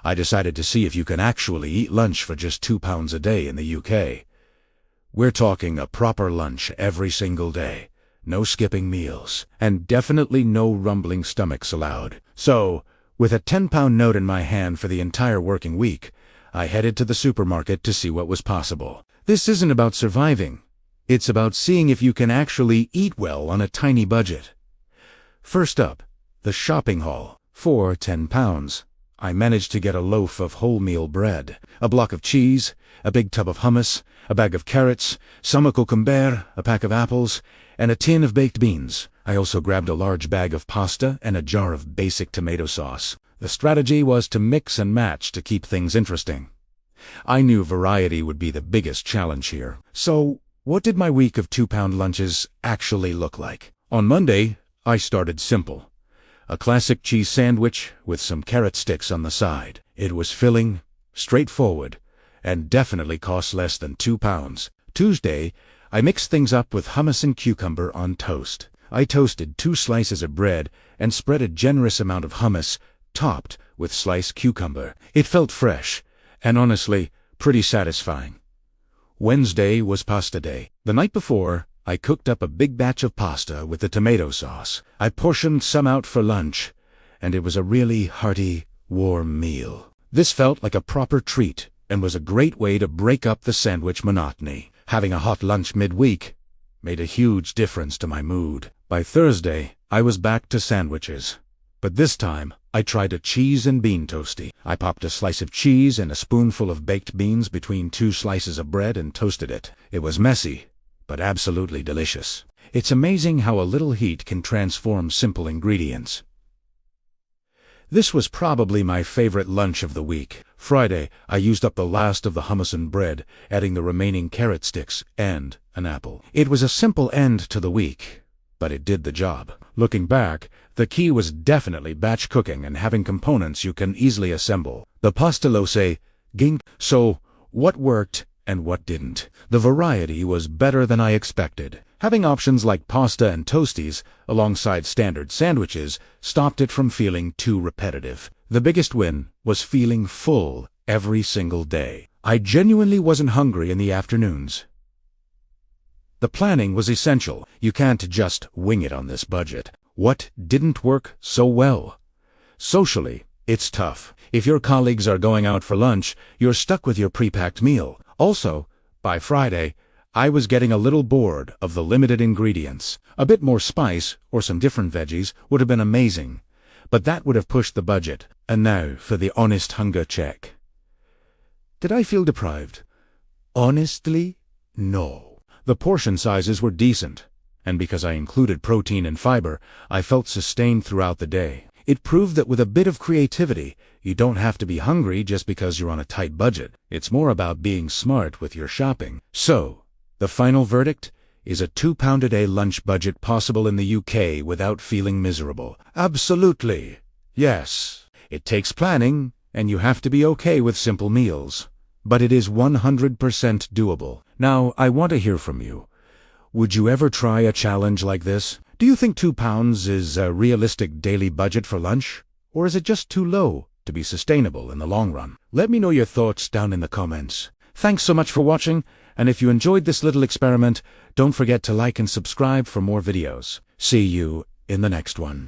I decided to see if you can actually eat lunch for just £2 a day in the UK. We're talking a proper lunch every single day. No skipping meals, and definitely no rumbling stomachs allowed. So, with a £10 note in my hand for the entire working week, I headed to the supermarket to see what was possible. This isn't about surviving. It's about seeing if you can actually eat well on a tiny budget. First up, the shopping haul. For £10, I managed to get a loaf of wholemeal bread, a block of cheese, a big tub of hummus, a bag of carrots, some cucumber, a pack of apples, and a tin of baked beans. I also grabbed a large bag of pasta and a jar of basic tomato sauce. The strategy was to mix and match to keep things interesting. I knew variety would be the biggest challenge here. So, what did my week of £2 lunches actually look like? On Monday, I started simple. A classic cheese sandwich with some carrot sticks on the side. It was filling, straightforward, and definitely cost less than £2. Tuesday, I mixed things up with hummus and cucumber on toast. I toasted 2 slices of bread and spread a generous amount of hummus, topped with sliced cucumber. It felt fresh, and honestly, pretty satisfying. Wednesday was pasta day. The night before, I cooked up a big batch of pasta with the tomato sauce. I portioned some out for lunch, and it was a really hearty, warm meal. This felt like a proper treat, and was a great way to break up the sandwich monotony. Having a hot lunch midweek made a huge difference to my mood. By Thursday, I was back to sandwiches. But this time, I tried a cheese and bean toastie. I popped a slice of cheese and a spoonful of baked beans between 2 slices of bread and toasted it. It was messy, but absolutely delicious. It's amazing how a little heat can transform simple ingredients. This was probably my favorite lunch of the week. Friday, I used up the last of the hummus and bread, adding the remaining carrot sticks and an apple. It was a simple end to the week, but it did the job. Looking back, the key was definitely batch cooking and having components you can easily assemble. The pasta lo say, ging. So, what worked and what didn't? The variety was better than I expected. Having options like pasta and toasties alongside standard sandwiches stopped it from feeling too repetitive. The biggest win was feeling full every single day. I genuinely wasn't hungry in the afternoons. The planning was essential. You can't just wing it on this budget. What didn't work so well? Socially, it's tough. If your colleagues are going out for lunch, you're stuck with your pre-packed meal. Also, by Friday, I was getting a little bored of the limited ingredients. A bit more spice or some different veggies would have been amazing, but that would have pushed the budget. And now for the honest hunger check. Did I feel deprived? Honestly, no. The portion sizes were decent, and because I included protein and fiber, I felt sustained throughout the day. It proved that with a bit of creativity, you don't have to be hungry just because you're on a tight budget. It's more about being smart with your shopping. So, the final verdict is a £2 a day lunch budget possible in the UK without feeling miserable. Absolutely. Yes. It takes planning, and you have to be okay with simple meals. But it is 100% doable. Now, I want to hear from you. Would you ever try a challenge like this? Do you think £2 is a realistic daily budget for lunch? Or is it just too low to be sustainable in the long run? Let me know your thoughts down in the comments. Thanks so much for watching, and if you enjoyed this little experiment, don't forget to like and subscribe for more videos. See you in the next one.